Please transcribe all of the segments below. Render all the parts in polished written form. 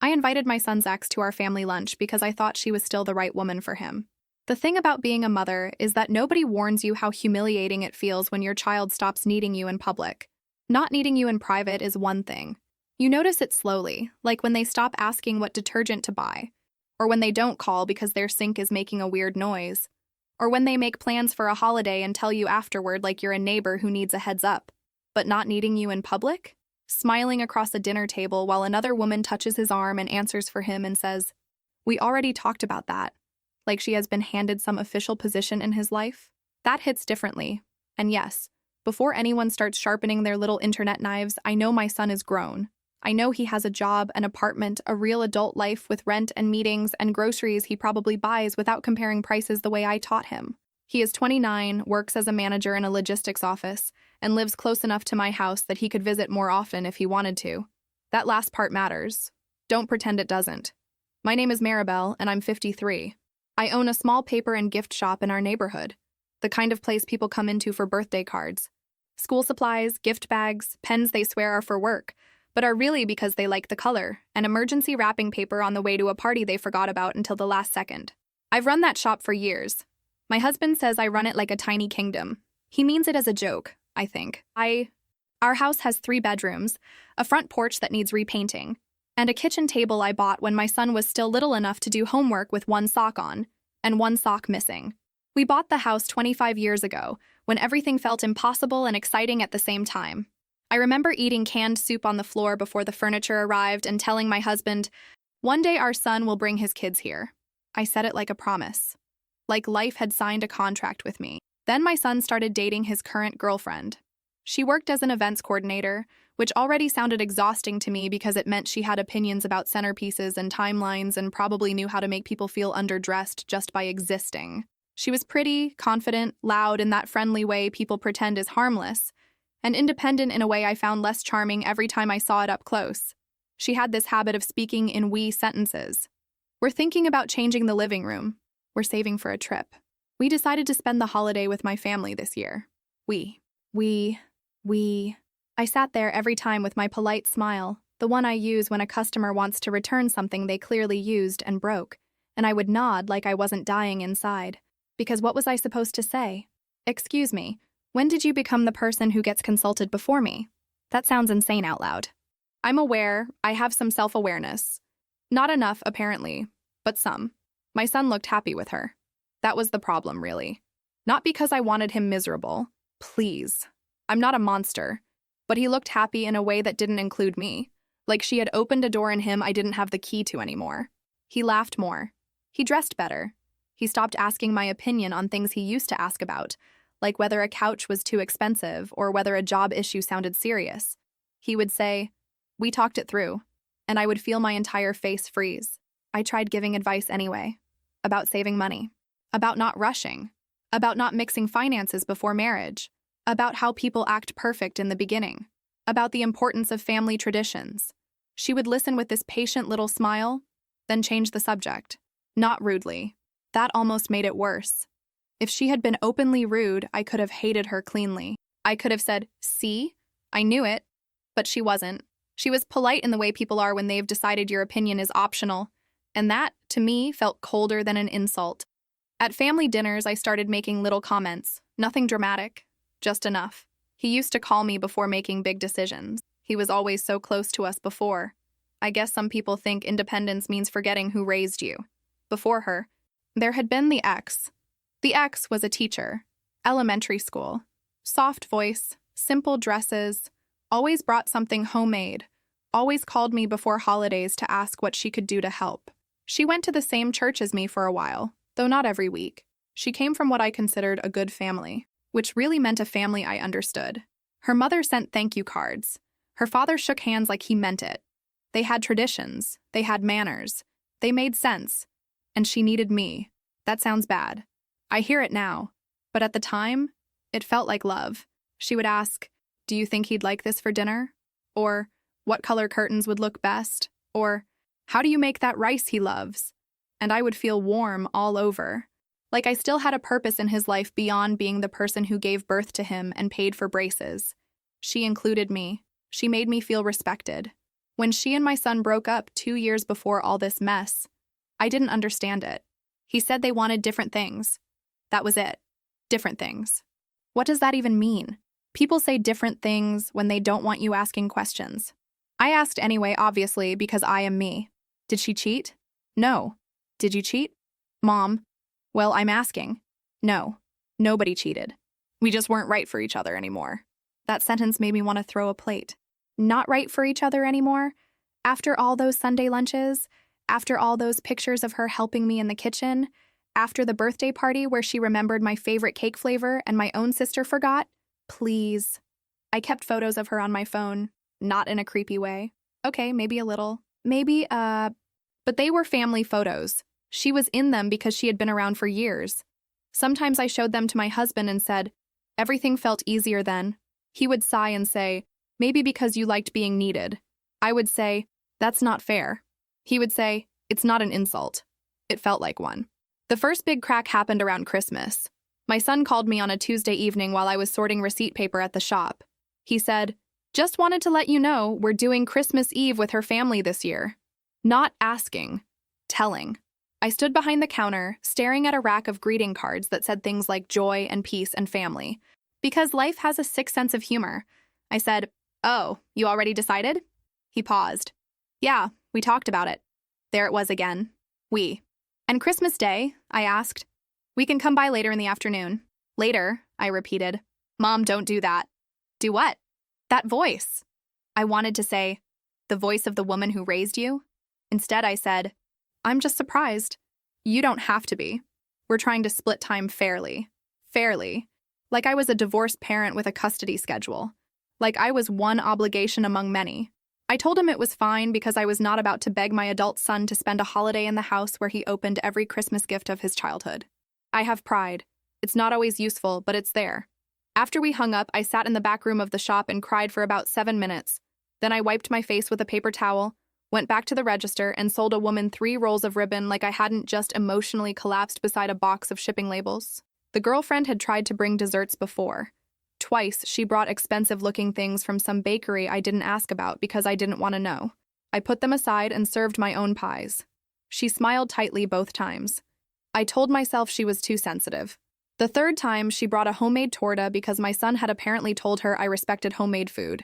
I invited my son's ex to our family lunch because I thought she was still the right woman for him. The thing about being a mother is that nobody warns you how humiliating it feels when your child stops needing you in public. Not needing you in private is one thing. You notice it slowly, like when they stop asking what detergent to buy, or when they don't call because their sink is making a weird noise, or when they make plans for a holiday and tell you afterward like you're a neighbor who needs a heads up. But not needing you in public? Smiling across a dinner table while another woman touches his arm and answers for him and says, "We already talked about that," like she has been handed some official position in his life. That hits differently. And yes, before anyone starts sharpening their little internet knives, I know my son is grown. I know he has a job, an apartment, a real adult life with rent and meetings and groceries he probably buys without comparing prices the way I taught him. He is 29, works as a manager in a logistics office, and lives close enough to my house that he could visit more often if he wanted to. That last part matters. Don't pretend it doesn't. My name is Maribel, and I'm 53. I own a small paper and gift shop in our neighborhood, the kind of place people come into for birthday cards. School supplies, gift bags, pens they swear are for work, but are really because they like the color, and emergency wrapping paper on the way to a party they forgot about until the last second. I've run that shop for years. My husband says I run it like a tiny kingdom. He means it as a joke, I think. Our house has 3 bedrooms, a front porch that needs repainting, and a kitchen table I bought when my son was still little enough to do homework with 1 sock on, and 1 sock missing. We bought the house 25 years ago, when everything felt impossible and exciting at the same time. I remember eating canned soup on the floor before the furniture arrived and telling my husband, "One day our son will bring his kids here." I said it like a promise. Like life had signed a contract with me. Then my son started dating his current girlfriend. She worked as an events coordinator, which already sounded exhausting to me because it meant she had opinions about centerpieces and timelines and probably knew how to make people feel underdressed just by existing. She was pretty, confident, loud in that friendly way people pretend is harmless, and independent in a way I found less charming every time I saw it up close. She had this habit of speaking in we sentences. "We're thinking about changing the living room. We're saving for a trip. We decided to spend the holiday with my family this year. We. I sat there every time with my polite smile, the one I use when a customer wants to return something they clearly used and broke, and I would nod like I wasn't dying inside. Because what was I supposed to say? "Excuse me, when did you become the person who gets consulted before me?" That sounds insane out loud. I'm aware, I have some self-awareness. Not enough, apparently, but some. My son looked happy with her. That was the problem, really. Not because I wanted him miserable. Please. I'm not a monster. But he looked happy in a way that didn't include me. Like she had opened a door in him I didn't have the key to anymore. He laughed more. He dressed better. He stopped asking my opinion on things he used to ask about, like whether a couch was too expensive or whether a job issue sounded serious. He would say, "We talked it through," and I would feel my entire face freeze. I tried giving advice anyway. About saving money. About not rushing. About not mixing finances before marriage. About how people act perfect in the beginning. About the importance of family traditions. She would listen with this patient little smile, then change the subject. Not rudely. That almost made it worse. If she had been openly rude, I could have hated her cleanly. I could have said, "See? I knew it." But she wasn't. She was polite in the way people are when they've decided your opinion is optional. And that, to me, felt colder than an insult. At family dinners, I started making little comments. Nothing dramatic. Just enough. He used to call me before making big decisions. He was always so close to us before. I guess some people think independence means forgetting who raised you. Before her, there had been the ex. The ex was a teacher. Elementary school. Soft voice, simple dresses, always brought something homemade, always called me before holidays to ask what she could do to help. She went to the same church as me for a while, though not every week. She came from what I considered a good family, which really meant a family I understood. Her mother sent thank you cards. Her father shook hands like he meant it. They had traditions. They had manners. They made sense. And she needed me. That sounds bad. I hear it now. But at the time, it felt like love. She would ask, "Do you think he'd like this for dinner?" Or, "What color curtains would look best?" Or, "How do you make that rice he loves?" And I would feel warm all over. Like I still had a purpose in his life beyond being the person who gave birth to him and paid for braces. She included me. She made me feel respected. When she and my son broke up 2 years before all this mess, I didn't understand it. He said they wanted different things. That was it. Different things. What does that even mean? People say different things when they don't want you asking questions. I asked anyway, obviously, because I am me. Did she cheat? No. Did you cheat? Mom. Well, I'm asking. No. Nobody cheated. We just weren't right for each other anymore. That sentence made me want to throw a plate. Not right for each other anymore? After all those Sunday lunches? After all those pictures of her helping me in the kitchen? After the birthday party where she remembered my favorite cake flavor and my own sister forgot? Please. I kept photos of her on my phone, not in a creepy way. Okay, maybe a little. Maybe, but they were family photos. She was in them because she had been around for years. Sometimes I showed them to my husband and said, everything felt easier then. He would sigh and say, maybe because you liked being needed. I would say, that's not fair. He would say, it's not an insult. It felt like one. The first big crack happened around Christmas. My son called me on a Tuesday evening while I was sorting receipt paper at the shop. He said, just wanted to let you know we're doing Christmas Eve with her family this year. Not asking, telling. I stood behind the counter, staring at a rack of greeting cards that said things like joy and peace and family. Because life has a sick sense of humor. I said, oh, you already decided? He paused. Yeah, we talked about it. There it was again. We. And Christmas Day, I asked. We can come by later in the afternoon. Later, I repeated. Mom, don't do that. Do what? That voice. I wanted to say, the voice of the woman who raised you. Instead, I said, I'm just surprised. You don't have to be. We're trying to split time fairly. Fairly. Like I was a divorced parent with a custody schedule. Like I was one obligation among many. I told him it was fine because I was not about to beg my adult son to spend a holiday in the house where he opened every Christmas gift of his childhood. I have pride. It's not always useful, but it's there. After we hung up, I sat in the back room of the shop and cried for about 7 minutes. Then I wiped my face with a paper towel, went back to the register, and sold a woman 3 rolls of ribbon like I hadn't just emotionally collapsed beside a box of shipping labels. The girlfriend had tried to bring desserts before. Twice, she brought expensive-looking things from some bakery I didn't ask about because I didn't want to know. I put them aside and served my own pies. She smiled tightly both times. I told myself she was too sensitive. The third time, she brought a homemade torta because my son had apparently told her I respected homemade food.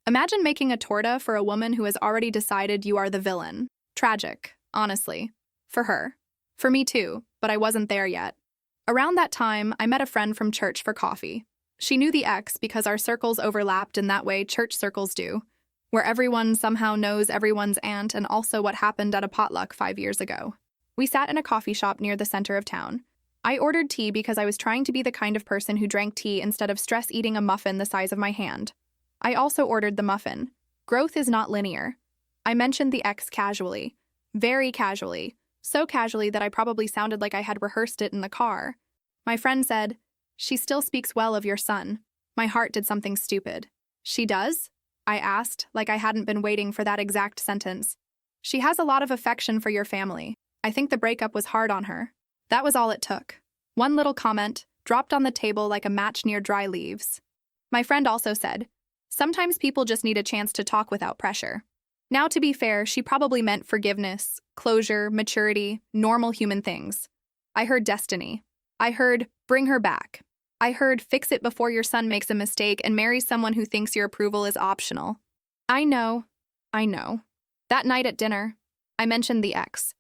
Imagine making a torta for a woman who has already decided you are the villain. Tragic, honestly. For her. For me too, but I wasn't there yet. Around that time, I met a friend from church for coffee. She knew the ex because our circles overlapped in that way church circles do, where everyone somehow knows everyone's aunt and also what happened at a potluck 5 years ago. We sat in a coffee shop near the center of town. I ordered tea because I was trying to be the kind of person who drank tea instead of stress eating a muffin the size of my hand. I also ordered the muffin. Growth is not linear. I mentioned the ex casually. Very casually. So casually that I probably sounded like I had rehearsed it in the car. My friend said, she still speaks well of your son. My heart did something stupid. She does? I asked, like I hadn't been waiting for that exact sentence. She has a lot of affection for your family. I think the breakup was hard on her. That was all it took. One little comment, dropped on the table like a match near dry leaves. My friend also said, sometimes people just need a chance to talk without pressure. Now, to be fair, she probably meant forgiveness, closure, maturity, normal human things. I heard destiny. I heard, bring her back. I heard, fix it before your son makes a mistake and marry someone who thinks your approval is optional. I know. That night at dinner, I mentioned the ex.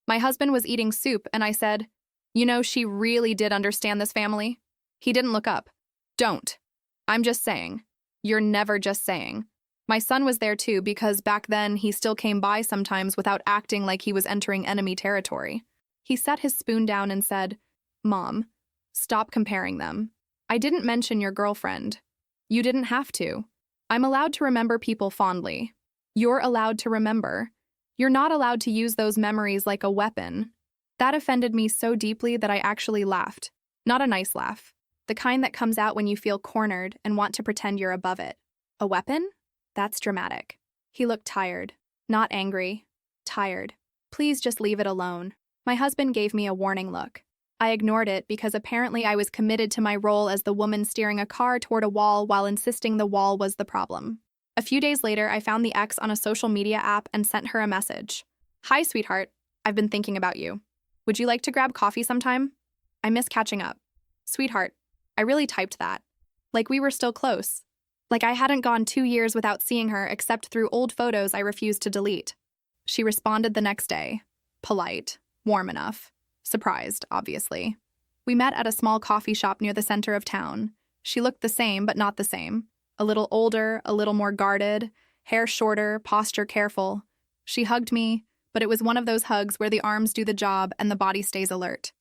My husband was eating soup and I said, you know, she really did understand this family. He didn't look up. Don't. I'm just saying. You're never just saying. My son was there too because back then he still came by sometimes without acting like he was entering enemy territory. He set his spoon down and said, Mom, stop comparing them. I didn't mention your girlfriend. You didn't have to. I'm allowed to remember people fondly. You're allowed to remember. You're not allowed to use those memories like a weapon. That offended me so deeply that I actually laughed. Not a nice laugh. The kind that comes out when you feel cornered and want to pretend you're above it. A weapon? That's dramatic. He looked tired. Not angry. Tired. Please just leave it alone. My husband gave me a warning look. I ignored it because apparently I was committed to my role as the woman steering a car toward a wall while insisting the wall was the problem. A few days later, I found the ex on a social media app and sent her a message. Hi, sweetheart. I've been thinking about you. Would you like to grab coffee sometime? I miss catching up. Sweetheart, I really typed that. Like we were still close. Like I hadn't gone 2 years without seeing her except through old photos I refused to delete. She responded the next day. Polite, warm enough. Surprised, obviously. We met at a small coffee shop near the center of town. She looked the same, but not the same. A little older, a little more guarded, hair shorter, posture careful. She hugged me, but it was one of those hugs where the arms do the job and the body stays alert.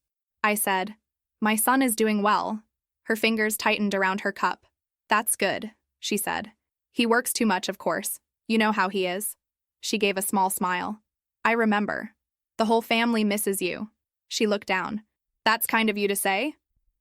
I said, "My son is doing well." Her fingers tightened around her cup. "That's good," she said. "He works too much, of course. You know how he is." She gave a small smile. "I remember. The whole family misses you." She looked down. "That's kind of you to say."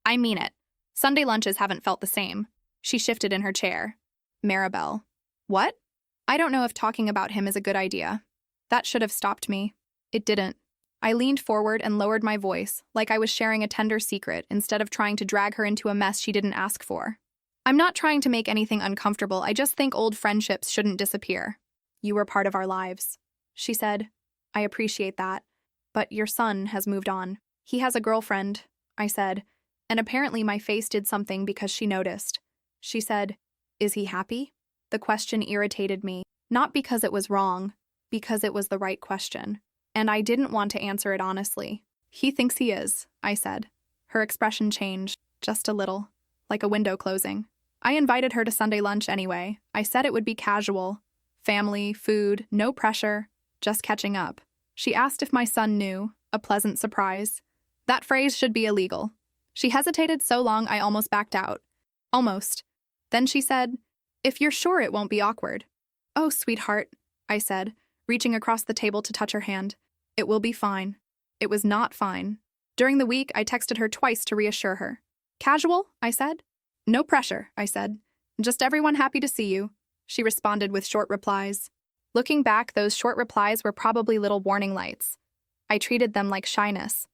"I mean it. Sunday lunches haven't felt the same." She shifted in her chair. "Maribel." "What?" "I don't know if talking about him is a good idea." That should have stopped me. It didn't. I leaned forward and lowered my voice, like I was sharing a tender secret instead of trying to drag her into a mess she didn't ask for. "I'm not trying to make anything uncomfortable, I just think old friendships shouldn't disappear. You were part of our lives," she said. "I appreciate that. But your son has moved on. He has a girlfriend," I said, and apparently my face did something because she noticed. She said, "Is he happy?" The question irritated me, not because it was wrong, because it was the right question. And I didn't want to answer it honestly. "He thinks he is," I said. Her expression changed, just a little, like a window closing. I invited her to Sunday lunch anyway. I said it would be casual. Family, food, no pressure, just catching up. She asked if my son knew, a pleasant surprise. That phrase should be illegal. She hesitated so long I almost backed out. Almost. Then she said, "If you're sure it won't be awkward." "Oh, sweetheart," I said, reaching across the table to touch her hand. "It will be fine." It was not fine. During the week, I texted her twice to reassure her. "Casual?" I said. "No pressure," I said. "Just everyone happy to see you." She responded with short replies. Looking back, those short replies were probably little warning lights. I treated them like shyness.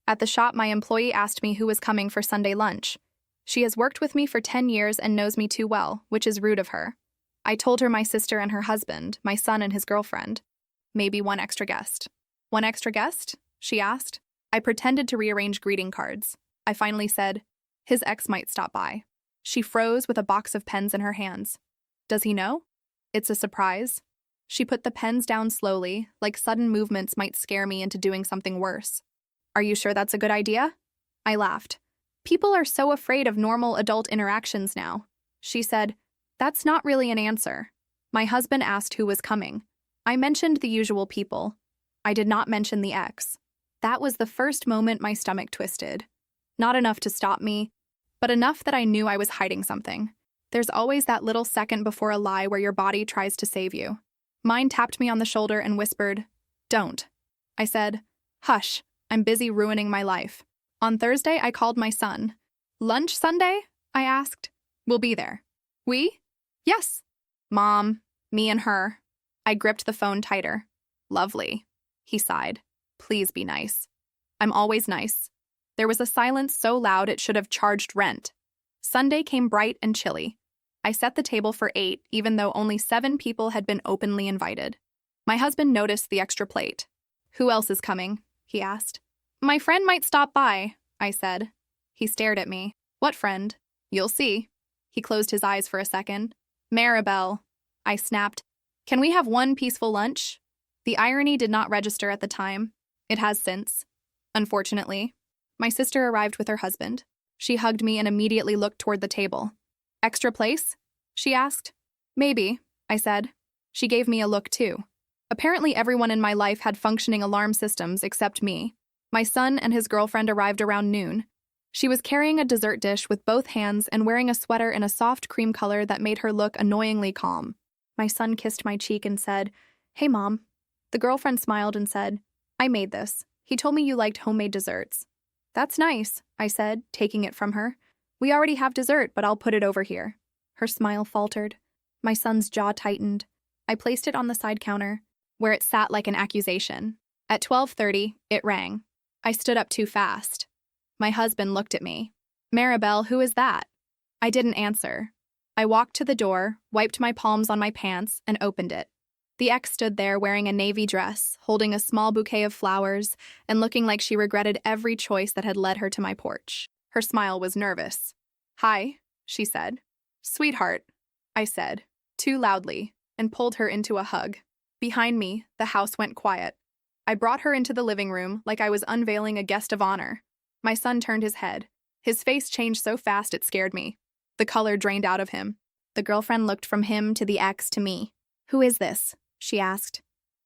At the shop, my employee asked me who was coming for Sunday lunch. She has worked with me for 10 years and knows me too well, which is rude of her. I told her my sister and her husband, my son and his girlfriend. Maybe one extra guest. "One extra guest?" she asked. I pretended to rearrange greeting cards. I finally said, "His ex might stop by." She froze with a box of pens in her hands. "Does he know?" "It's a surprise." She put the pens down slowly, like sudden movements might scare me into doing something worse. "Are you sure that's a good idea?" I laughed. "People are so afraid of normal adult interactions now." She said, "That's not really an answer." My husband asked who was coming. I mentioned the usual people. I did not mention the ex. That was the first moment my stomach twisted. Not enough to stop me, but enough that I knew I was hiding something. There's always that little second before a lie where your body tries to save you. Mine tapped me on the shoulder and whispered, "Don't." I said, "Hush, I'm busy ruining my life." On Thursday, I called my son. "Lunch Sunday?" I asked. "We'll be there." "We?" "Yes." "Mom, me and her." I gripped the phone tighter. "Lovely." He sighed. "Please be nice." "I'm always nice." There was a silence so loud it should have charged rent. Sunday came bright and chilly. I set the table for 8, even though only 7 people had been openly invited. My husband noticed the extra plate. "Who else is coming?" he asked. "My friend might stop by," I said. He stared at me. "What friend?" "You'll see." He closed his eyes for a second. "Maribel." I snapped. "Can we have one peaceful lunch?" The irony did not register at the time. It has since. Unfortunately. My sister arrived with her husband. She hugged me and immediately looked toward the table. "Extra place?" she asked. "Maybe," I said. She gave me a look too. Apparently everyone in my life had functioning alarm systems except me. My son and his girlfriend arrived around noon. She was carrying a dessert dish with both hands and wearing a sweater in a soft cream color that made her look annoyingly calm. My son kissed my cheek and said, "Hey, Mom." The girlfriend smiled and said, "I made this. He told me you liked homemade desserts." "That's nice," I said, taking it from her. "We already have dessert, but I'll put it over here." Her smile faltered. My son's jaw tightened. I placed it on the side counter, where it sat like an accusation. At 12:30, it rang. I stood up too fast. My husband looked at me. "Maribel, who is that?" I didn't answer. I walked to the door, wiped my palms on my pants, and opened it. The ex stood there wearing a navy dress, holding a small bouquet of flowers, and looking like she regretted every choice that had led her to my porch. Her smile was nervous. "Hi," she said. "Sweetheart," I said, too loudly, and pulled her into a hug. Behind me, the house went quiet. I brought her into the living room like I was unveiling a guest of honor. My son turned his head. His face changed so fast it scared me. The color drained out of him. The girlfriend looked from him to the ex to me. "Who is this?" she asked.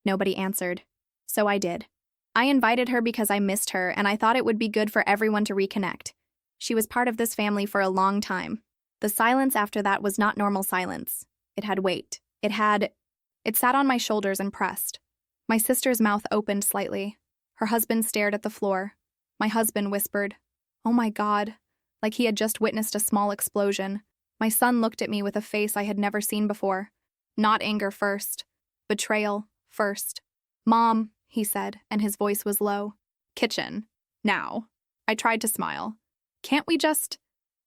Nobody answered. So I did. I invited her because I missed her and I thought it would be good for everyone to reconnect. She was part of this family for a long time. The silence after that was not normal silence. It had weight. It sat on my shoulders and pressed. My sister's mouth opened slightly. Her husband stared at the floor. My husband whispered, "Oh my God," like he had just witnessed a small explosion. My son looked at me with a face I had never seen before. Not anger first. Betrayal first. "Mom," he said, and his voice was low. "Kitchen. Now." I tried to smile. "Can't we just...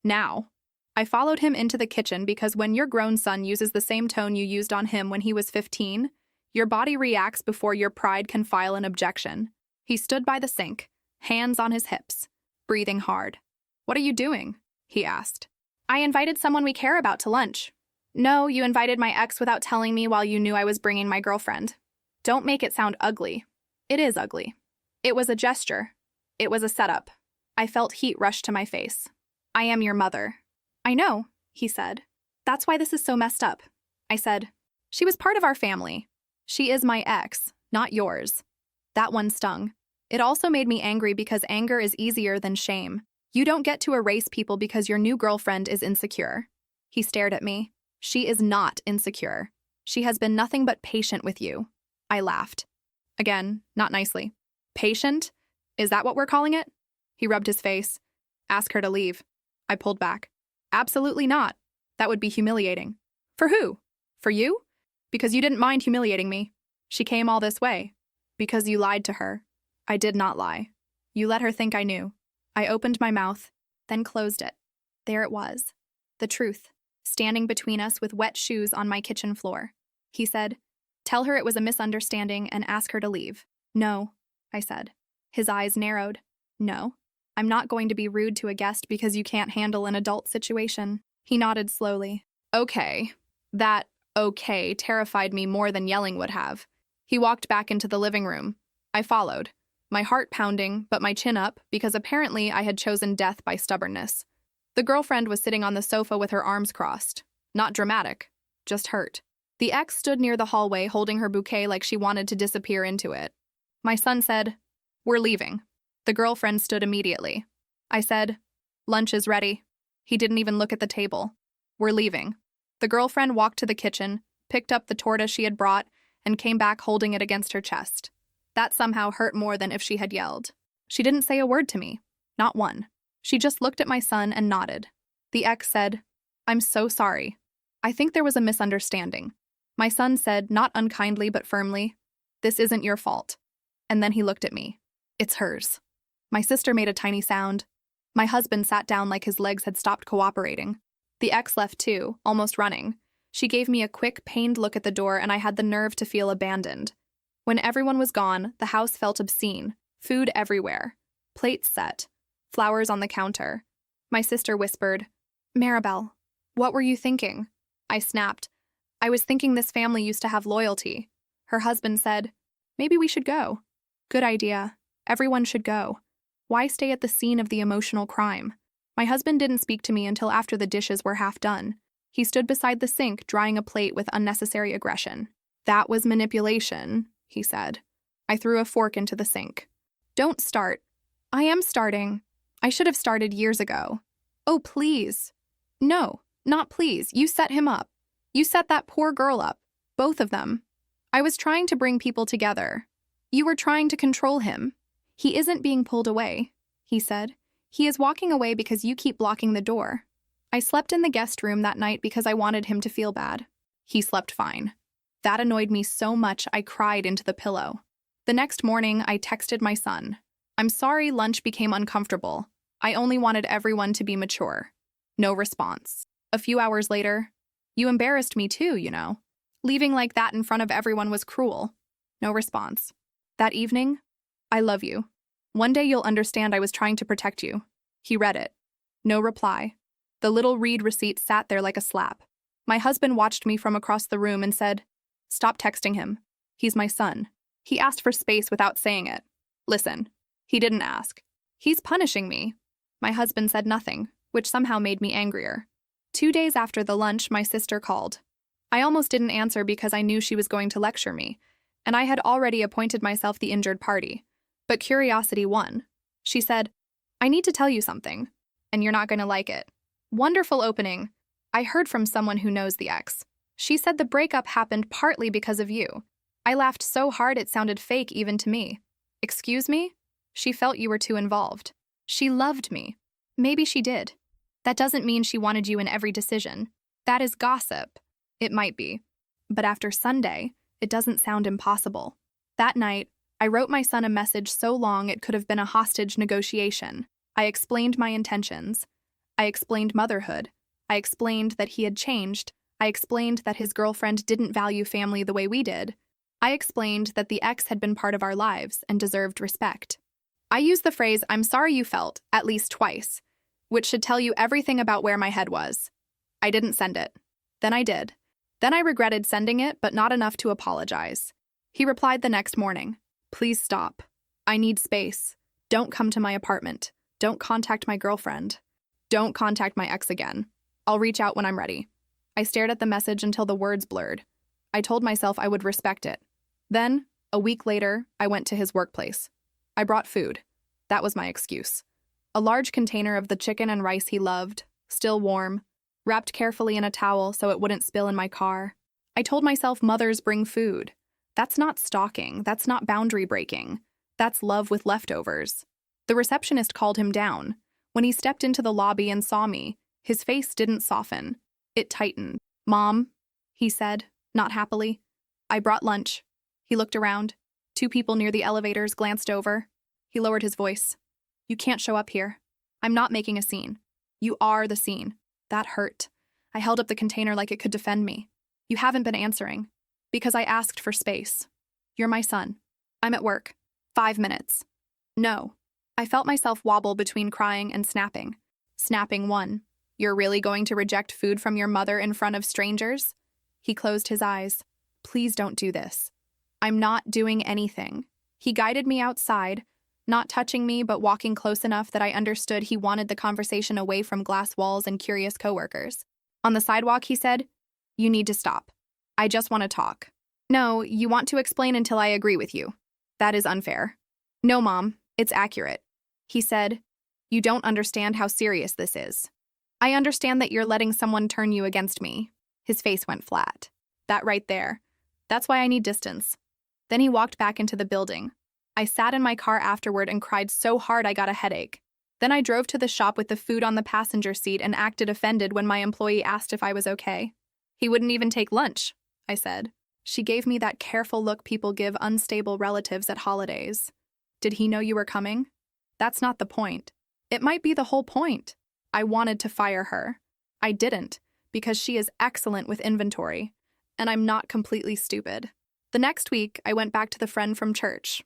now?" I followed him into the kitchen because when your grown son uses the same tone you used on him when he was 15, your body reacts before your pride can file an objection. He stood by the sink, hands on his hips, breathing hard. "What are you doing?" he asked. "I invited someone we care about to lunch." "No, you invited my ex without telling me while you knew I was bringing my girlfriend. Don't make it sound ugly. It is ugly. It was a gesture. It was a setup." I felt heat rush to my face. "I am your mother." "I know," he said. "That's why this is so messed up." I said, "She was part of our family. She is my ex, not yours." That one stung. It also made me angry because anger is easier than shame. You don't get to erase people because your new girlfriend is insecure. He stared at me. "She is not insecure. She has been nothing but patient with you." I laughed. Again, not nicely. "Patient? Is that what we're calling it?" He rubbed his face. "Ask her to leave." I pulled back. "Absolutely not. That would be humiliating." "For who? For you?" "Because you didn't mind humiliating me. She came all this way." "Because you lied to her." "I did not lie. You let her think I knew." I opened my mouth, then closed it. There it was. The truth, standing between us with wet shoes on my kitchen floor. He said, "Tell her it was a misunderstanding and ask her to leave." "No," I said. His eyes narrowed. "No. I'm not going to be rude to a guest because you can't handle an adult situation." He nodded slowly. "Okay." That "okay" terrified me more than yelling would have. He walked back into the living room. I followed, my heart pounding, but my chin up, because apparently I had chosen death by stubbornness. The girlfriend was sitting on the sofa with her arms crossed. Not dramatic, just hurt. The ex stood near the hallway holding her bouquet like she wanted to disappear into it. My son said, "We're leaving." The girlfriend stood immediately. I said, "Lunch is ready." He didn't even look at the table. "We're leaving." The girlfriend walked to the kitchen, picked up the torta she had brought, and came back holding it against her chest. That somehow hurt more than if she had yelled. She didn't say a word to me. Not one. She just looked at my son and nodded. The ex said, "I'm so sorry. I think there was a misunderstanding." My son said, not unkindly but firmly, "This isn't your fault." And then he looked at me. "It's hers." My sister made a tiny sound. My husband sat down like his legs had stopped cooperating. The ex left too, almost running. She gave me a quick, pained look at the door and I had the nerve to feel abandoned. When everyone was gone, the house felt obscene. Food everywhere. Plates set. Flowers on the counter. My sister whispered, "Maribel, what were you thinking?" I snapped. "I was thinking this family used to have loyalty." Her husband said, "Maybe we should go." "Good idea. Everyone should go. Why stay at the scene of the emotional crime?" My husband didn't speak to me until after the dishes were half done. He stood beside the sink, drying a plate with unnecessary aggression. "That was manipulation," he said. I threw a fork into the sink. "Don't start." "I am starting. I should have started years ago." "Oh, please." "No, not please. You set him up. You set that poor girl up. Both of them. I was trying to bring people together. You were trying to control him." "He isn't being pulled away," he said. "He is walking away because you keep blocking the door." I slept in the guest room that night because I wanted him to feel bad. He slept fine. That annoyed me so much I cried into the pillow. The next morning, I texted my son. "I'm sorry lunch became uncomfortable. I only wanted everyone to be mature." No response. A few hours later, you embarrassed me too, you know. Leaving like that in front of everyone was cruel. No response. That evening, I love you. One day you'll understand I was trying to protect you. He read it. No reply. The little read receipt sat there like a slap. My husband watched me from across the room and said, "Stop texting him. He's my son." He asked for space without saying it. Listen, he didn't ask. He's punishing me. My husband said nothing, which somehow made me angrier. 2 days after the lunch, my sister called. I almost didn't answer because I knew she was going to lecture me, and I had already appointed myself the injured party. But curiosity won. She said, "I need to tell you something, and you're not going to like it." Wonderful opening. I heard from someone who knows the ex. She said the breakup happened partly because of you. I laughed so hard it sounded fake even to me. Excuse me? She felt you were too involved. She loved me. Maybe she did. That doesn't mean she wanted you in every decision. That is gossip. It might be. But after Sunday, it doesn't sound impossible. That night, I wrote my son a message so long it could have been a hostage negotiation. I explained my intentions. I explained motherhood. I explained that he had changed. I explained that his girlfriend didn't value family the way we did. I explained that the ex had been part of our lives and deserved respect. I used the phrase, "I'm sorry you felt," at least twice, which should tell you everything about where my head was. I didn't send it. Then I did. Then I regretted sending it, but not enough to apologize. He replied the next morning, "Please stop. I need space. Don't come to my apartment. Don't contact my girlfriend. Don't contact my ex again. I'll reach out when I'm ready." I stared at the message until the words blurred. I told myself I would respect it. Then, a week later, I went to his workplace. I brought food. That was my excuse. A large container of the chicken and rice he loved, still warm, wrapped carefully in a towel so it wouldn't spill in my car. I told myself mothers bring food. That's not stalking. That's not boundary breaking. That's love with leftovers. The receptionist called him down. When he stepped into the lobby and saw me, his face didn't soften. It tightened. "Mom," he said, not happily. "I brought lunch." He looked around. 2 people near the elevators glanced over. He lowered his voice. "You can't show up here. I'm not making a scene. You are the scene." That hurt. I held up the container like it could defend me. "You haven't been answering. Because I asked for space. You're my son. I'm at work. 5 minutes. No." I felt myself wobble between crying and snapping. Snapping one. "You're really going to reject food from your mother in front of strangers?" He closed his eyes. "Please don't do this." "I'm not doing anything." He guided me outside, not touching me but walking close enough that I understood he wanted the conversation away from glass walls and curious coworkers. On the sidewalk, he said, "You need to stop. I just want to talk." "No, you want to explain until I agree with you." "That is unfair." "No, Mom, it's accurate." He said, "You don't understand how serious this is. I understand that you're letting someone turn you against me." His face went flat. "That right there. That's why I need distance." Then he walked back into the building. I sat in my car afterward and cried so hard I got a headache. Then I drove to the shop with the food on the passenger seat and acted offended when my employee asked if I was okay. "He wouldn't even take lunch," I said. She gave me that careful look people give unstable relatives at holidays. "Did he know you were coming?" "That's not the point." "It might be the whole point." I wanted to fire her. I didn't, because she is excellent with inventory, and I'm not completely stupid. The next week, I went back to the friend from church.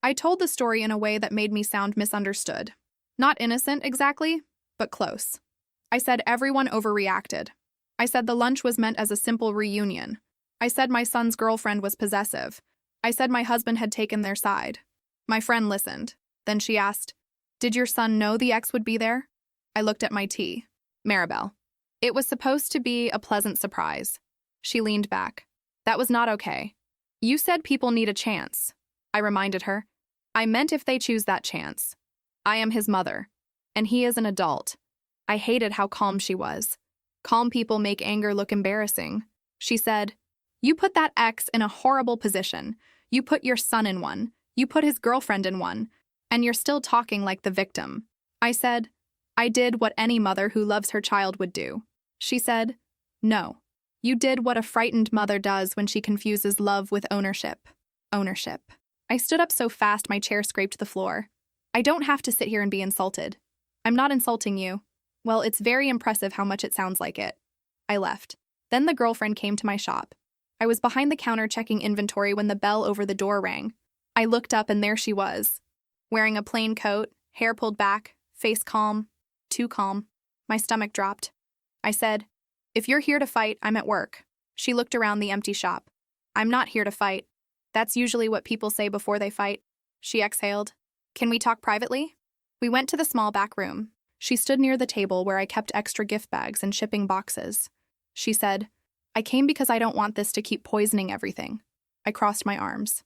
I told the story in a way that made me sound misunderstood. Not innocent exactly, but close. I said everyone overreacted. I said the lunch was meant as a simple reunion. I said my son's girlfriend was possessive. I said my husband had taken their side. My friend listened. Then she asked, "Did your son know the ex would be there?" I looked at my tea. Maribel. It was supposed to be a pleasant surprise. She leaned back. "That was not okay. You said people need a chance." I reminded her. "I meant if they choose that chance. I am his mother, and he is an adult." I hated how calm she was. Calm people make anger look embarrassing. She said, "You put that ex in a horrible position. You put your son in one. You put his girlfriend in one. And you're still talking like the victim." I said, "I did what any mother who loves her child would do." She said, "No. You did what a frightened mother does when she confuses love with ownership." Ownership. I stood up so fast my chair scraped the floor. "I don't have to sit here and be insulted." "I'm not insulting you." "Well, it's very impressive how much it sounds like it." I left. Then the girlfriend came to my shop. I was behind the counter checking inventory when the bell over the door rang. I looked up and there she was, wearing a plain coat, hair pulled back, face calm, too calm. My stomach dropped. I said, "If you're here to fight, I'm at work." She looked around the empty shop. "I'm not here to fight. That's usually what people say before they fight." She exhaled. "Can we talk privately?" We went to the small back room. She stood near the table where I kept extra gift bags and shipping boxes. She said, "I came because I don't want this to keep poisoning everything." I crossed my arms.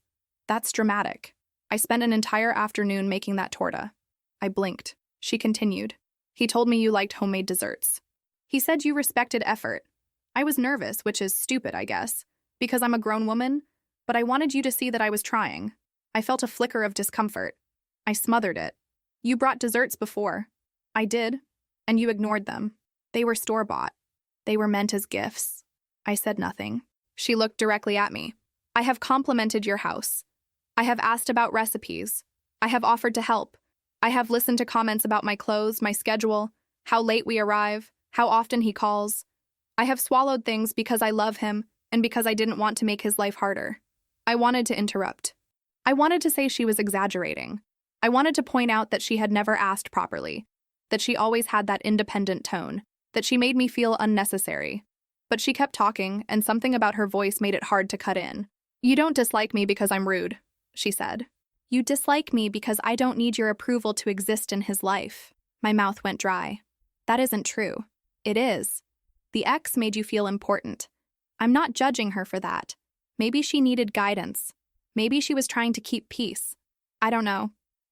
"That's dramatic. I spent an entire afternoon making that torta." I blinked. She continued, "He told me you liked homemade desserts. He said you respected effort." I was nervous, which is stupid, I guess, because I'm a grown woman, but I wanted you to see that I was trying. I felt a flicker of discomfort. I smothered it. "You brought desserts before." "I did, and you ignored them. They were store-bought. They were meant as gifts." I said nothing. She looked directly at me. "I have complimented your house. I have asked about recipes. I have offered to help. I have listened to comments about my clothes, my schedule, how late we arrive, how often he calls. I have swallowed things because I love him and because I didn't want to make his life harder." I wanted to interrupt. I wanted to say she was exaggerating. I wanted to point out that she had never asked properly, that she always had that independent tone, that she made me feel unnecessary. But she kept talking, and something about her voice made it hard to cut in. "You don't dislike me because I'm rude," she said. "You dislike me because I don't need your approval to exist in his life." My mouth went dry. "That isn't true." "It is. The ex made you feel important. I'm not judging her for that. Maybe she needed guidance. Maybe she was trying to keep peace. I don't know.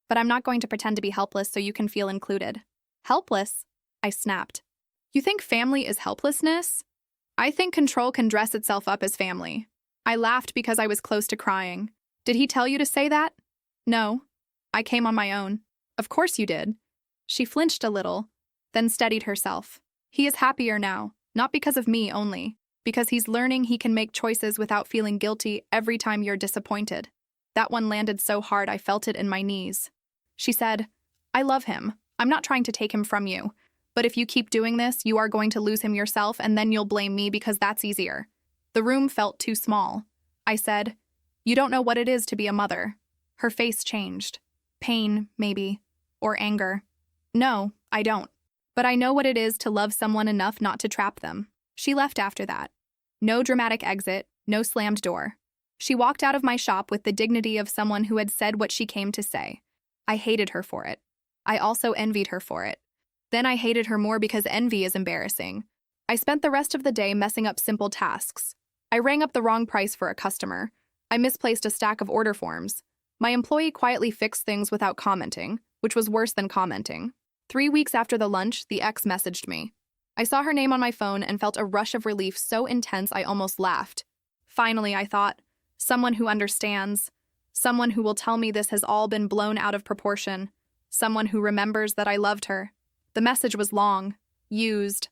But I'm not going to pretend to be helpless so you can feel included." "Helpless?" I snapped. "You think family is helplessness?" "I think control can dress itself up as family." I laughed because I was close to crying. "Did he tell you to say that?" "No. I came on my own." "Of course you did." She flinched a little, then steadied herself. "He is happier now, not because of me only, because he's learning he can make choices without feeling guilty every time you're disappointed." That one landed so hard I felt it in my knees. She said, "I love him. I'm not trying to take him from you. But if you keep doing this, you are going to lose him yourself, and then you'll blame me because that's easier." The room felt too small. I said, "You don't know what it is to be a mother." Her face changed. Pain, maybe. Or anger. "No, I don't. But I know what it is to love someone enough not to trap them." She left after that. No dramatic exit, no slammed door. She walked out of my shop with the dignity of someone who had said what she came to say. I hated her for it. I also envied her for it. Then I hated her more because envy is embarrassing. I spent the rest of the day messing up simple tasks. I rang up the wrong price for a customer. I misplaced a stack of order forms. My employee quietly fixed things without commenting, which was worse than commenting. 3 weeks after the lunch, the ex messaged me. I saw her name on my phone and felt a rush of relief so intense I almost laughed. Finally, I thought, someone who understands. Someone who will tell me this has all been blown out of proportion. Someone who remembers that I loved her. The message was long, used.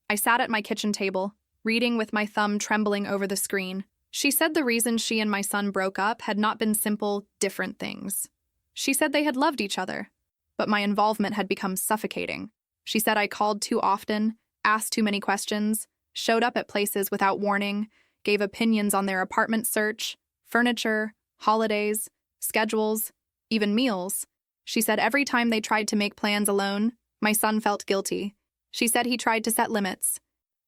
I sat at my kitchen table, reading with my thumb trembling over the screen. She said the reason she and my son broke up had not been simple, different things. She said they had loved each other, but my involvement had become suffocating. She said I called too often, asked too many questions, showed up at places without warning, gave opinions on their apartment search, furniture, holidays, schedules, even meals. She said every time they tried to make plans alone, my son felt guilty. She said he tried to set limits,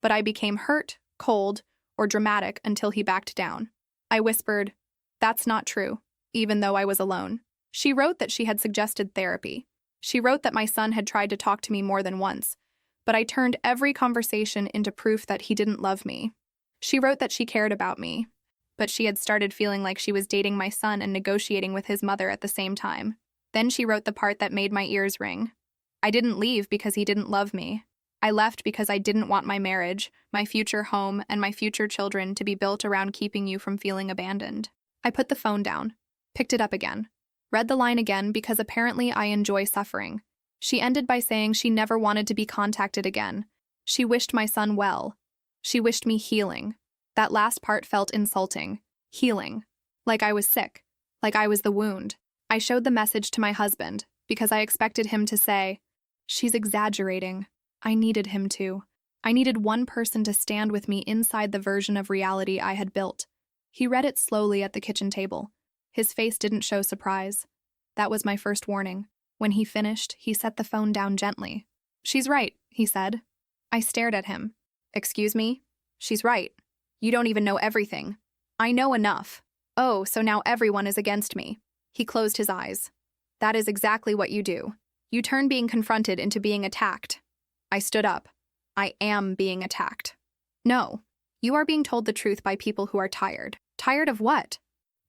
but I became hurt, cold, or dramatic until he backed down. I whispered, "That's not true," even though I was alone. She wrote that she had suggested therapy. She wrote that my son had tried to talk to me more than once, but I turned every conversation into proof that he didn't love me. She wrote that she cared about me, but she had started feeling like she was dating my son and negotiating with his mother at the same time. Then she wrote the part that made my ears ring. I didn't leave because he didn't love me. I left because I didn't want my marriage, my future home, and my future children to be built around keeping you from feeling abandoned. I put the phone down, picked it up again, read the line again because apparently I enjoy suffering. She ended by saying she never wanted to be contacted again. She wished my son well. She wished me healing. That last part felt insulting. Healing. Like I was sick. Like I was the wound. I showed the message to my husband because I expected him to say, "She's exaggerating." I needed him to. I needed one person to stand with me inside the version of reality I had built. He read it slowly at the kitchen table. His face didn't show surprise. That was my first warning. When he finished, he set the phone down gently. "She's right," he said. I stared at him. "Excuse me? She's right. You don't even know everything. I know enough. Oh, so now everyone is against me." He closed his eyes. "That is exactly what you do. You turn being confronted into being attacked." I stood up. "I am being attacked." "No. You are being told the truth by people who are tired." "Tired of what?"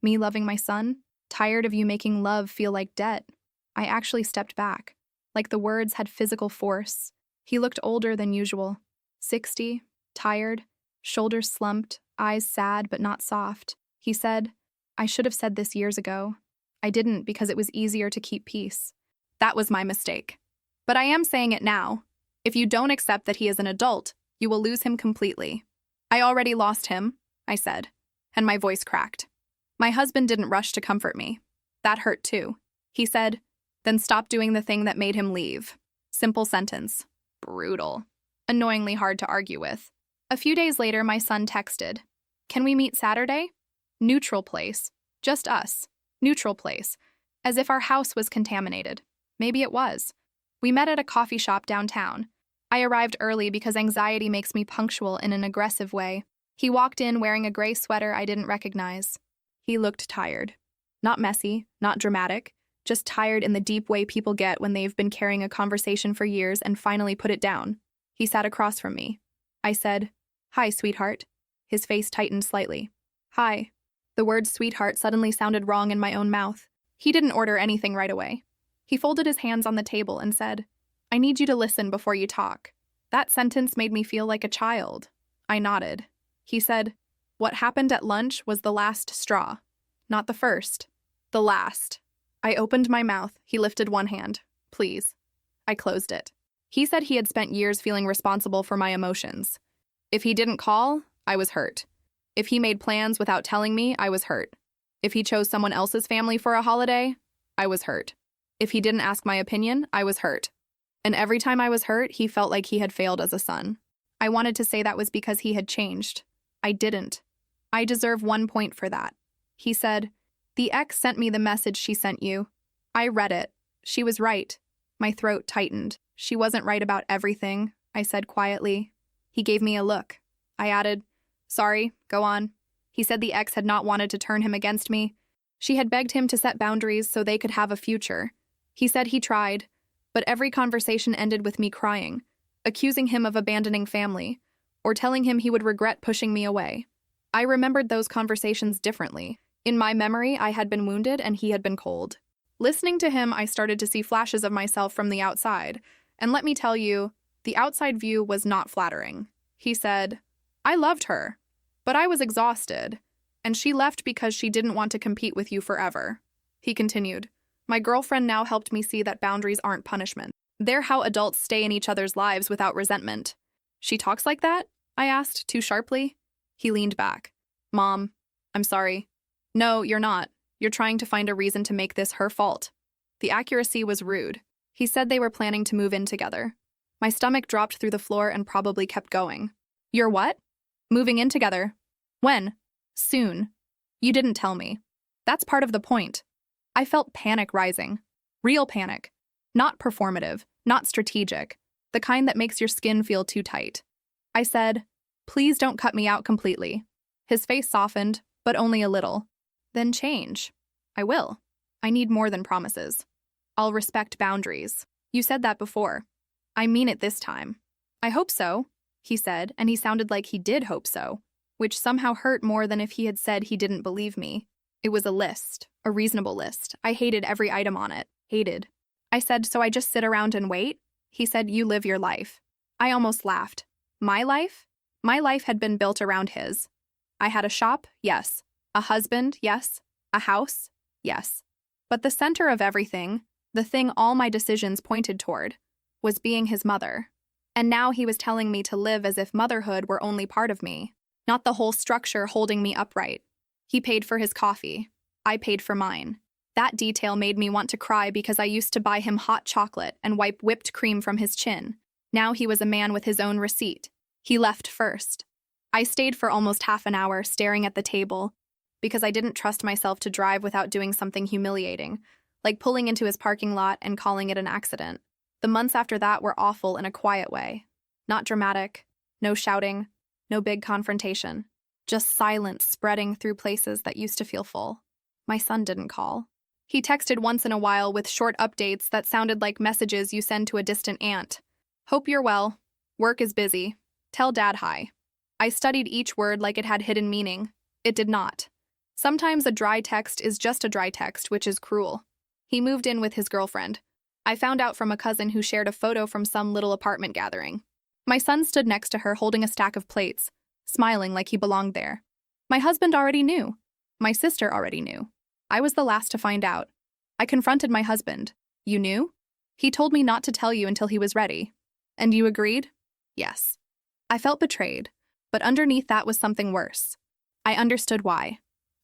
"Me loving my son? Tired of you making love feel like debt." I actually stepped back, like the words had physical force. He looked older than usual. 60, tired, shoulders slumped, eyes sad but not soft. He said, "I should have said this years ago. I didn't because it was easier to keep peace. That was my mistake. But I am saying it now. If you don't accept that he is an adult, you will lose him completely." "I already lost him," I said, and my voice cracked. My husband didn't rush to comfort me. That hurt too. He said, "Then stop doing the thing that made him leave." Simple sentence. Brutal. Annoyingly hard to argue with. A few days later, my son texted, "Can we meet Saturday?" Neutral place. Just us. Neutral place. As if our house was contaminated. Maybe it was. We met at a coffee shop downtown. I arrived early because anxiety makes me punctual in an aggressive way. He walked in wearing a gray sweater I didn't recognize. He looked tired. Not messy, not dramatic, just tired in the deep way people get when they've been carrying a conversation for years and finally put it down. He sat across from me. I said, "Hi, sweetheart." His face tightened slightly. "Hi." The word sweetheart suddenly sounded wrong in my own mouth. He didn't order anything right away. He folded his hands on the table and said, "I need you to listen before you talk." That sentence made me feel like a child. I nodded. He said, "What happened at lunch was the last straw. Not the first. The last." I opened my mouth. He lifted one hand. "Please." I closed it. He said he had spent years feeling responsible for my emotions. If he didn't call, I was hurt. If he made plans without telling me, I was hurt. If he chose someone else's family for a holiday, I was hurt. If he didn't ask my opinion, I was hurt. And every time I was hurt, he felt like he had failed as a son. I wanted to say that was because he had changed. I didn't. I deserve 1 point for that. He said, "The ex sent me the message she sent you. I read it. She was right." My throat tightened. "She wasn't right about everything," I said quietly. He gave me a look. I added, "Sorry, go on." He said the ex had not wanted to turn him against me. She had begged him to set boundaries so they could have a future. He said he tried, but every conversation ended with me crying, accusing him of abandoning family, or telling him he would regret pushing me away. I remembered those conversations differently. In my memory, I had been wounded and he had been cold. Listening to him, I started to see flashes of myself from the outside, and let me tell you, the outside view was not flattering. He said, "I loved her, but I was exhausted, and she left because she didn't want to compete with you forever." He continued, "My girlfriend now helped me see that boundaries aren't punishment. They're how adults stay in each other's lives without resentment." "She talks like that?" I asked, too sharply. He leaned back. "Mom, I'm sorry." "No, you're not. You're trying to find a reason to make this her fault." The accuracy was rude. He said they were planning to move in together. My stomach dropped through the floor and probably kept going. "You're what?" "Moving in together." "When?" "Soon." "You didn't tell me." "That's part of the point." I felt panic rising. Real panic. Not performative, not strategic. The kind that makes your skin feel too tight. I said, "Please don't cut me out completely." His face softened, but only a little. "Then change." "I will. I need more than promises. I'll respect boundaries." "You said that before." "I mean it this time." "I hope so," he said, and he sounded like he did hope so, which somehow hurt more than if he had said he didn't believe me. It was a list, a reasonable list. I hated every item on it. Hated. I said, "So I just sit around and wait?" He said, "You live your life." I almost laughed. My life? My life had been built around his. I had a shop, yes. A husband, yes. A house, yes. But the center of everything, the thing all my decisions pointed toward, was being his mother. And now he was telling me to live as if motherhood were only part of me, not the whole structure holding me upright. He paid for his coffee. I paid for mine. That detail made me want to cry because I used to buy him hot chocolate and wipe whipped cream from his chin. Now he was a man with his own receipt. He left first. I stayed for almost half an hour staring at the table because I didn't trust myself to drive without doing something humiliating, like pulling into his parking lot and calling it an accident. The months after that were awful in a quiet way. Not dramatic, no shouting, no big confrontation. Just silence spreading through places that used to feel full. My son didn't call. He texted once in a while with short updates that sounded like messages you send to a distant aunt. Hope you're well. Work is busy. Tell Dad hi. I studied each word like it had hidden meaning. It did not. Sometimes a dry text is just a dry text, which is cruel. He moved in with his girlfriend. I found out from a cousin who shared a photo from some little apartment gathering. My son stood next to her holding a stack of plates, smiling like he belonged there. My husband already knew. My sister already knew. I was the last to find out. I confronted my husband. You knew? He told me not to tell you until he was ready. And you agreed? Yes. I felt betrayed, but underneath that was something worse. I understood why.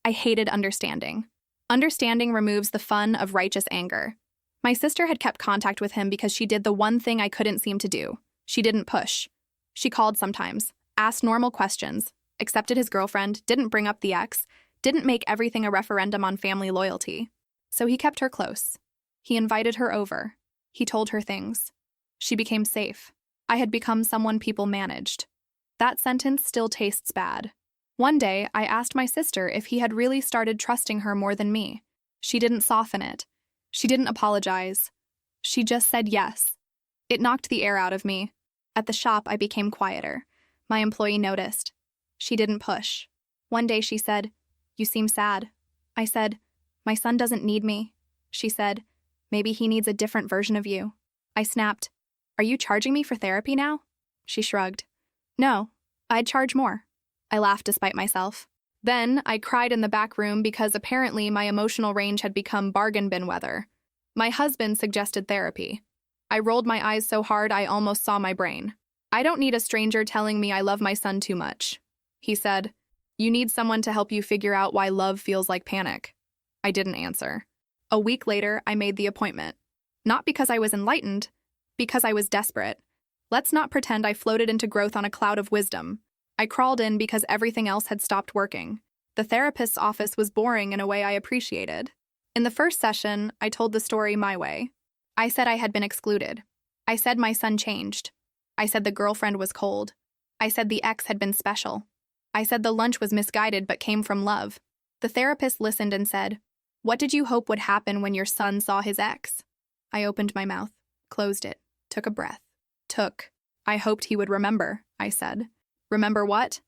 I hated understanding. Understanding removes the fun of righteous anger. My sister had kept contact with him because she did the one thing I couldn't seem to do. She didn't push. She called sometimes, asked normal questions, accepted his girlfriend, didn't bring up the ex, didn't make everything a referendum on family loyalty. So he kept her close. He invited her over. He told her things. She became safe. I had become someone people managed. That sentence still tastes bad. One day, I asked my sister if he had really started trusting her more than me. She didn't soften it. She didn't apologize. She just said yes. It knocked the air out of me. At the shop, I became quieter. My employee noticed. She didn't push. One day she said, "You seem sad." I said, "My son doesn't need me." She said, "Maybe he needs a different version of you." I snapped, "Are you charging me for therapy now?" She shrugged. "No, I'd charge more." I laughed despite myself. Then I cried in the back room because apparently my emotional range had become bargain bin weather. My husband suggested therapy. I rolled my eyes so hard I almost saw my brain. "I don't need a stranger telling me I love my son too much," he said. "You need someone to help you figure out why love feels like panic." I didn't answer. A week later, I made the appointment. Not because I was enlightened, because I was desperate. Let's not pretend I floated into growth on a cloud of wisdom. I crawled in because everything else had stopped working. The therapist's office was boring in a way I appreciated. In the first session, I told the story my way. I said I had been excluded. I said my son changed. I said the girlfriend was cold. I said the ex had been special. I said the lunch was misguided but came from love. The therapist listened and said, "What did you hope would happen when your son saw his ex?" I opened my mouth, closed it, took a breath. I hoped he would remember, I said. Remember what?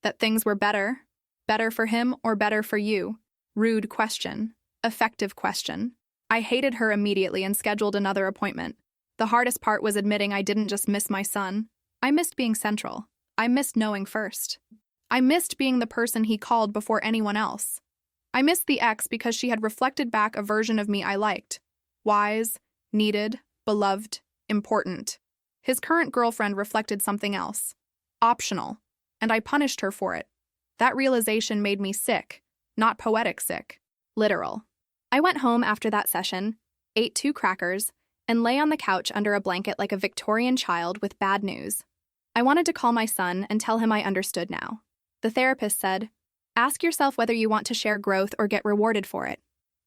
That things were better. Better for him or better for you? Rude question. Effective question. I hated her immediately and scheduled another appointment. The hardest part was admitting I didn't just miss my son. I missed being central. I missed knowing first. I missed being the person he called before anyone else. I missed the ex because she had reflected back a version of me I liked. Wise, needed, beloved, important. His current girlfriend reflected something else. Optional. And I punished her for it. That realization made me sick. Not poetic sick. Literal. I went home after that session, ate 2 crackers, and lay on the couch under a blanket like a Victorian child with bad news. I wanted to call my son and tell him I understood now. The therapist said, "Ask yourself whether you want to share growth or get rewarded for it."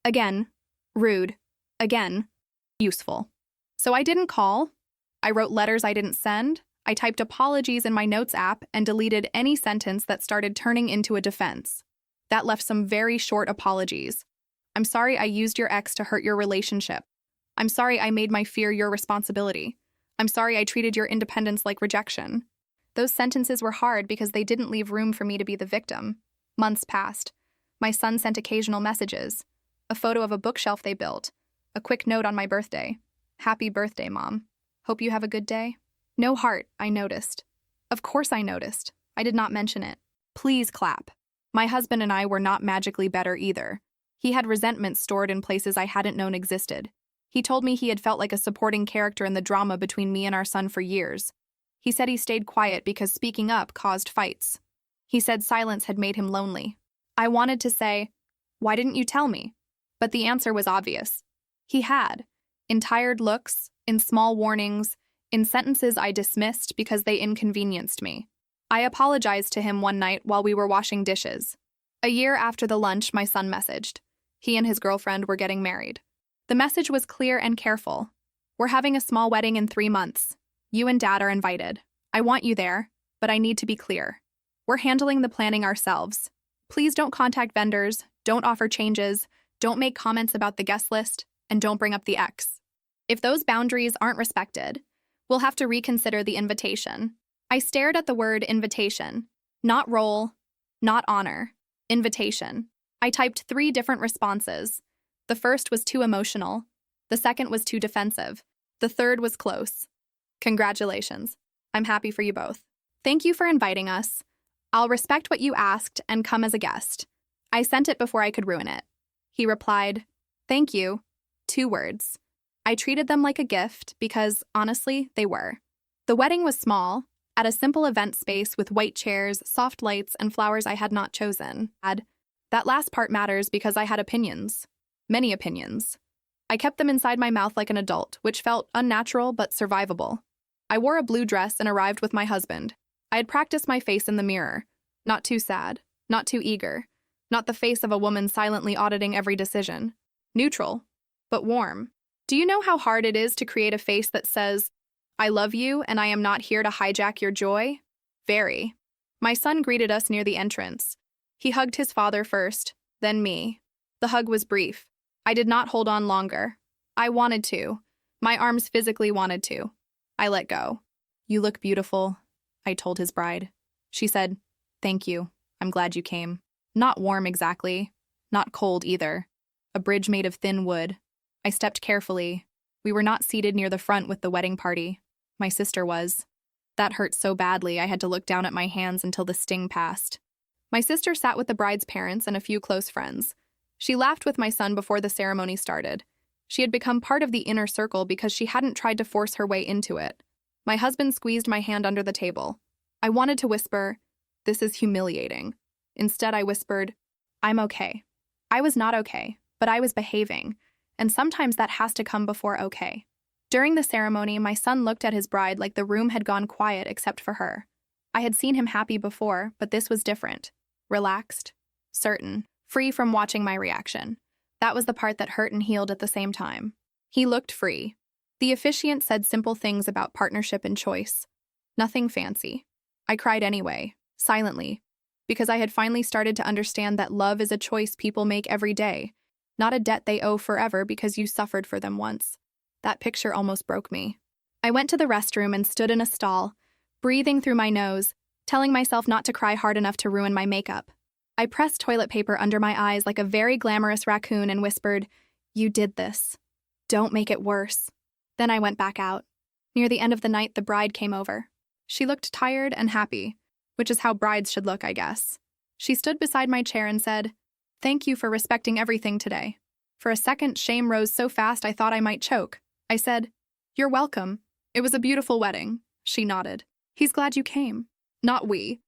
Again, rude. Again, useful. So I didn't call. I wrote letters I didn't send. I typed apologies in my notes app and deleted any sentence that started turning into a defense. That left some very short apologies. "I'm sorry I used your ex to hurt your relationship. I'm sorry I made my fear your responsibility. I'm sorry I treated your independence like rejection." Those sentences were hard because they didn't leave room for me to be the victim. Months passed. My son sent occasional messages. A photo of a bookshelf they built. A quick note on my birthday. "Happy birthday, Mom. Hope you have a good day." No heart, I noticed. Of course I noticed. I did not mention it. Please clap. My husband and I were not magically better either. He had resentment stored in places I hadn't known existed. He told me he had felt like a supporting character in the drama between me and our son for years. He said he stayed quiet because speaking up caused fights. He said silence had made him lonely. I wanted to say, "Why didn't you tell me?" But the answer was obvious. He had. In tired looks, in small warnings, in sentences I dismissed because they inconvenienced me. I apologized to him one night while we were washing dishes. A year after the lunch, my son messaged. He and his girlfriend were getting married. The message was clear and careful. We're having a small wedding in 3 months. You and Dad are invited. I want you there, but I need to be clear. We're handling the planning ourselves. Please don't contact vendors, don't offer changes, don't make comments about the guest list, and don't bring up the ex. If those boundaries aren't respected, we'll have to reconsider the invitation. I stared at the word invitation. Not role, not honor. Invitation. I typed 3 different responses. The first was too emotional. The second was too defensive. The third was close. Congratulations. I'm happy for you both. Thank you for inviting us. I'll respect what you asked and come as a guest. I sent it before I could ruin it. He replied, thank you. 2 words. I treated them like a gift because, honestly, they were. The wedding was small, at a simple event space with white chairs, soft lights, and flowers I had not chosen. That last part matters because I had opinions. Many opinions. I kept them inside my mouth like an adult, which felt unnatural but survivable. I wore a blue dress and arrived with my husband. I had practiced my face in the mirror. Not too sad, not too eager, not the face of a woman silently auditing every decision. Neutral, but warm. Do you know how hard it is to create a face that says, I love you and I am not here to hijack your joy? Very. My son greeted us near the entrance. He hugged his father first, then me. The hug was brief. I did not hold on longer. I wanted to. My arms physically wanted to. I let go. You look beautiful, I told his bride. She said, thank you. I'm glad you came. Not warm exactly. Not cold either. A bridge made of thin wood. I stepped carefully. We were not seated near the front with the wedding party. My sister was. That hurt so badly I had to look down at my hands until the sting passed. My sister sat with the bride's parents and a few close friends. She laughed with my son before the ceremony started. She had become part of the inner circle because she hadn't tried to force her way into it. My husband squeezed my hand under the table. I wanted to whisper, this is humiliating. Instead, I whispered, I'm okay. I was not okay, but I was behaving, and sometimes that has to come before okay. During the ceremony, my son looked at his bride like the room had gone quiet except for her. I had seen him happy before, but this was different. Relaxed, certain, free from watching my reaction. That was the part that hurt and healed at the same time. He looked free. The officiant said simple things about partnership and choice. Nothing fancy. I cried anyway, silently, because I had finally started to understand that love is a choice people make every day, not a debt they owe forever because you suffered for them once. That picture almost broke me. I went to the restroom and stood in a stall, breathing through my nose, telling myself not to cry hard enough to ruin my makeup. I pressed toilet paper under my eyes like a very glamorous raccoon and whispered, you did this. Don't make it worse. Then I went back out. Near the end of the night, the bride came over. She looked tired and happy, which is how brides should look, I guess. She stood beside my chair and said, thank you for respecting everything today. For a second, shame rose so fast I thought I might choke. I said, you're welcome. It was a beautiful wedding. She nodded. He's glad you came. Not we.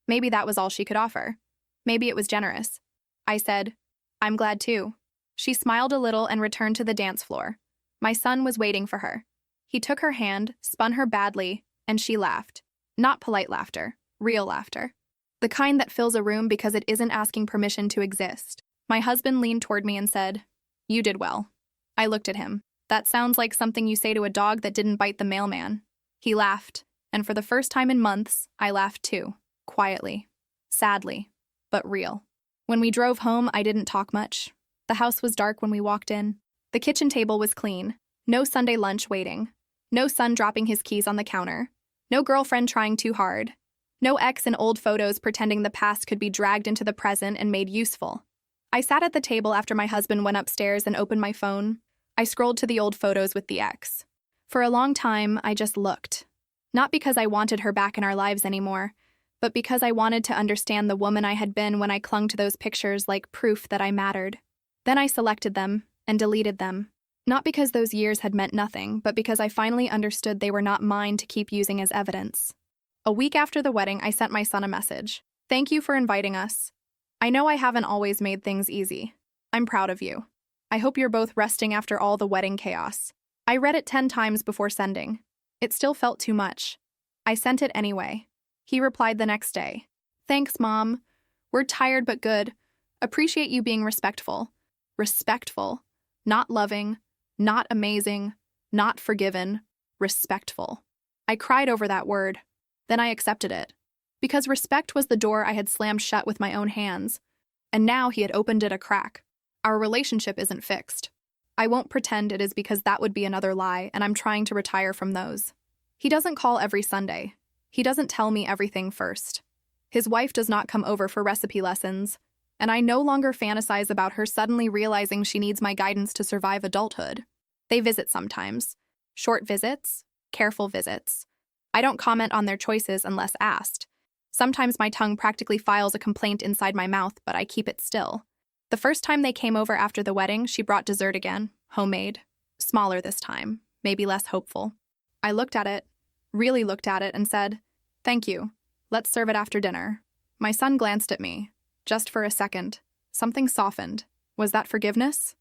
Maybe that was all she could offer. Maybe it was generous. I said, I'm glad too. She smiled a little and returned to the dance floor. My son was waiting for her. He took her hand, spun her badly, and she laughed. Not polite laughter, real laughter. The kind that fills a room because it isn't asking permission to exist. My husband leaned toward me and said, you did well. I looked at him. That sounds like something you say to a dog that didn't bite the mailman. He laughed, and for the first time in months, I laughed too. Quietly, sadly, but real. When we drove home, I didn't talk much. The house was dark when we walked in. The kitchen table was clean. No Sunday lunch waiting. No son dropping his keys on the counter. No girlfriend trying too hard. No ex in old photos pretending the past could be dragged into the present and made useful. I sat at the table after my husband went upstairs and opened my phone. I scrolled to the old photos with the ex. For a long time, I just looked. Not because I wanted her back in our lives anymore, but because I wanted to understand the woman I had been when I clung to those pictures like proof that I mattered. Then I selected them and deleted them. Not because those years had meant nothing, but because I finally understood they were not mine to keep using as evidence. A week after the wedding, I sent my son a message. Thank you for inviting us. I know I haven't always made things easy. I'm proud of you. I hope you're both resting after all the wedding chaos. I read it 10 times before sending. It still felt too much. I sent it anyway. He replied the next day. Thanks, Mom. We're tired but good. Appreciate you being respectful. Respectful. Not loving. Not amazing. Not forgiven. Respectful. I cried over that word. Then I accepted it. Because respect was the door I had slammed shut with my own hands. And now he had opened it a crack. Our relationship isn't fixed. I won't pretend it is because that would be another lie, and I'm trying to retire from those. He doesn't call every Sunday. He doesn't tell me everything first. His wife does not come over for recipe lessons, and I no longer fantasize about her suddenly realizing she needs my guidance to survive adulthood. They visit sometimes. Short visits, careful visits. I don't comment on their choices unless asked. Sometimes my tongue practically files a complaint inside my mouth, but I keep it still. The first time they came over after the wedding, she brought dessert again, homemade. Smaller this time, maybe less hopeful. I looked at it, really looked at it, and said, "Thank you. Let's serve it after dinner." My son glanced at me. Just for a second. Something softened. Was that forgiveness?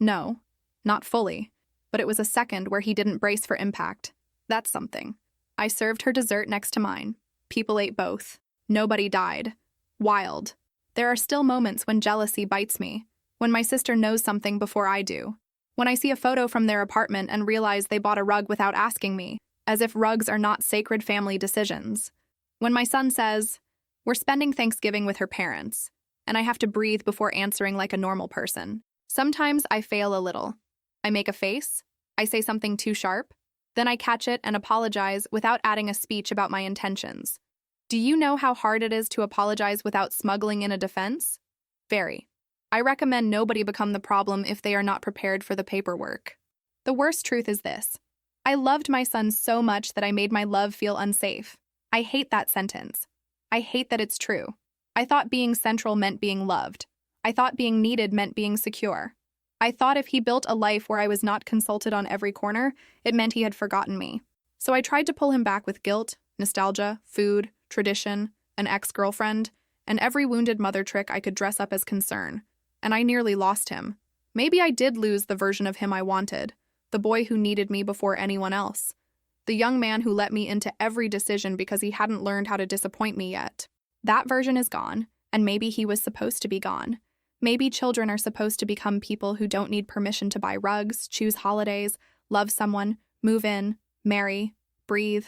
No, not fully. But it was a second where he didn't brace for impact. That's something. I served her dessert next to mine. People ate both. Nobody died. Wild. There are still moments when jealousy bites me. When my sister knows something before I do. When I see a photo from their apartment and realize they bought a rug without asking me, as if rugs are not sacred family decisions. When my son says, "We're spending Thanksgiving with her parents," and I have to breathe before answering like a normal person. Sometimes I fail a little. I make a face. I say something too sharp. Then I catch it and apologize without adding a speech about my intentions. Do you know how hard it is to apologize without smuggling in a defense? Very. I recommend nobody become the problem if they are not prepared for the paperwork. The worst truth is this. I loved my son so much that I made my love feel unsafe. I hate that sentence. I hate that it's true. I thought being central meant being loved. I thought being needed meant being secure. I thought if he built a life where I was not consulted on every corner, it meant he had forgotten me. So I tried to pull him back with guilt, nostalgia, food, tradition, an ex-girlfriend, and every wounded mother trick I could dress up as concern. And I nearly lost him. Maybe I did lose the version of him I wanted, the boy who needed me before anyone else. The young man who let me into every decision because he hadn't learned how to disappoint me yet. That version is gone, and maybe he was supposed to be gone. Maybe children are supposed to become people who don't need permission to buy rugs, choose holidays, love someone, move in, marry, breathe.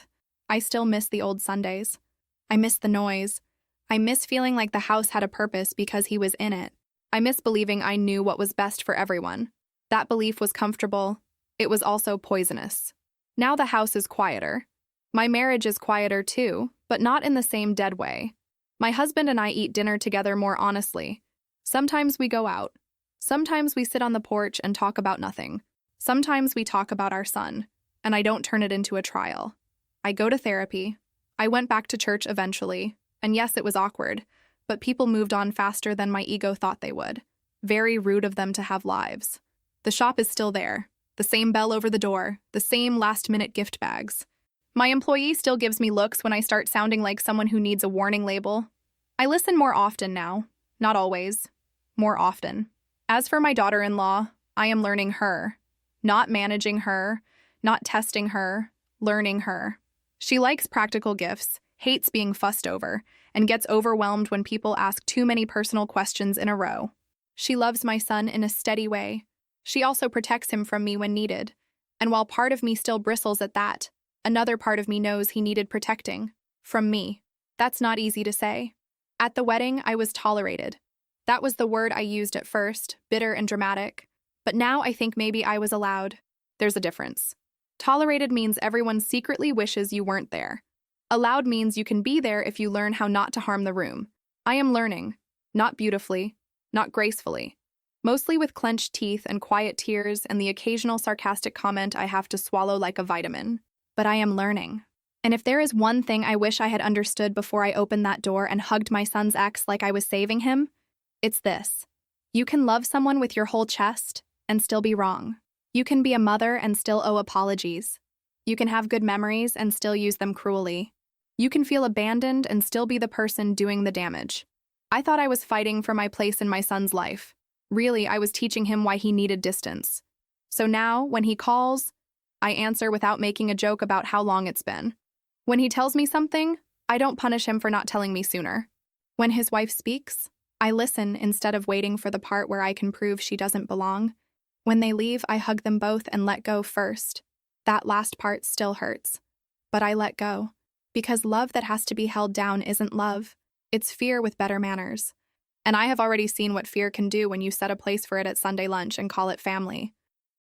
I still miss the old Sundays. I miss the noise. I miss feeling like the house had a purpose because he was in it. I miss believing I knew what was best for everyone. That belief was comfortable. It was also poisonous. Now the house is quieter. My marriage is quieter too, but not in the same dead way. My husband and I eat dinner together more honestly. Sometimes we go out. Sometimes we sit on the porch and talk about nothing. Sometimes we talk about our son, and I don't turn it into a trial. I go to therapy. I went back to church eventually, and yes, it was awkward, but people moved on faster than my ego thought they would. Very rude of them to have lives. The shop is still there. The same bell over the door, the same last-minute gift bags. My employee still gives me looks when I start sounding like someone who needs a warning label. I listen more often now. Not always. More often. As for my daughter-in-law, I am learning her. Not managing her, not testing her, learning her. She likes practical gifts, hates being fussed over, and gets overwhelmed when people ask too many personal questions in a row. She loves my son in a steady way. She also protects him from me when needed. And while part of me still bristles at that, another part of me knows he needed protecting. From me. That's not easy to say. At the wedding, I was tolerated. That was the word I used at first, bitter and dramatic. But now I think maybe I was allowed. There's a difference. Tolerated means everyone secretly wishes you weren't there. Allowed means you can be there if you learn how not to harm the room. I am learning. Not beautifully. Not gracefully. Mostly with clenched teeth and quiet tears and the occasional sarcastic comment I have to swallow like a vitamin. But I am learning. And if there is one thing I wish I had understood before I opened that door and hugged my son's ex like I was saving him, it's this. You can love someone with your whole chest and still be wrong. You can be a mother and still owe apologies. You can have good memories and still use them cruelly. You can feel abandoned and still be the person doing the damage. I thought I was fighting for my place in my son's life. Really, I was teaching him why he needed distance. So now, when he calls, I answer without making a joke about how long it's been. When he tells me something, I don't punish him for not telling me sooner. When his wife speaks, I listen instead of waiting for the part where I can prove she doesn't belong. When they leave, I hug them both and let go first. That last part still hurts. But I let go. Because love that has to be held down isn't love. It's fear with better manners. And I have already seen what fear can do when you set a place for it at Sunday lunch and call it family.